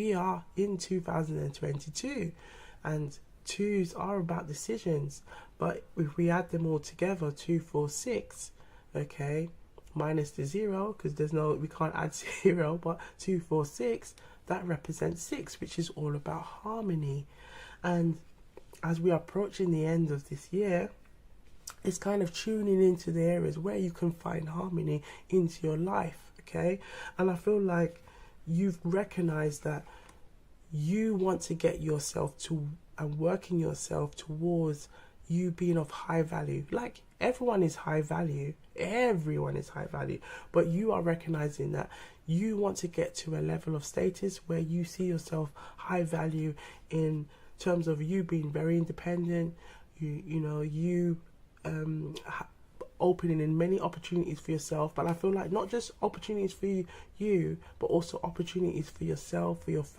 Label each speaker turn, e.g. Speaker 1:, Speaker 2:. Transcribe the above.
Speaker 1: We are in 2022, and twos are about decisions, but if we add them all together, 2, 4, 6, okay, minus the 0, because we can't add 0, but 2, 4, 6, that represents 6, which is all about harmony. And as we are approaching the end of this year, it's kind of tuning into the areas where you can find harmony into your life, okay? And I feel like you've recognized that you want to get yourself to and working yourself towards you being of high value. Like, everyone is high value, everyone is high value, but you are recognizing that you want to get to a level of status where you see yourself high value in terms of you being very independent, opening in many opportunities for yourself. But I feel like not just opportunities for you, but also opportunities for yourself, for your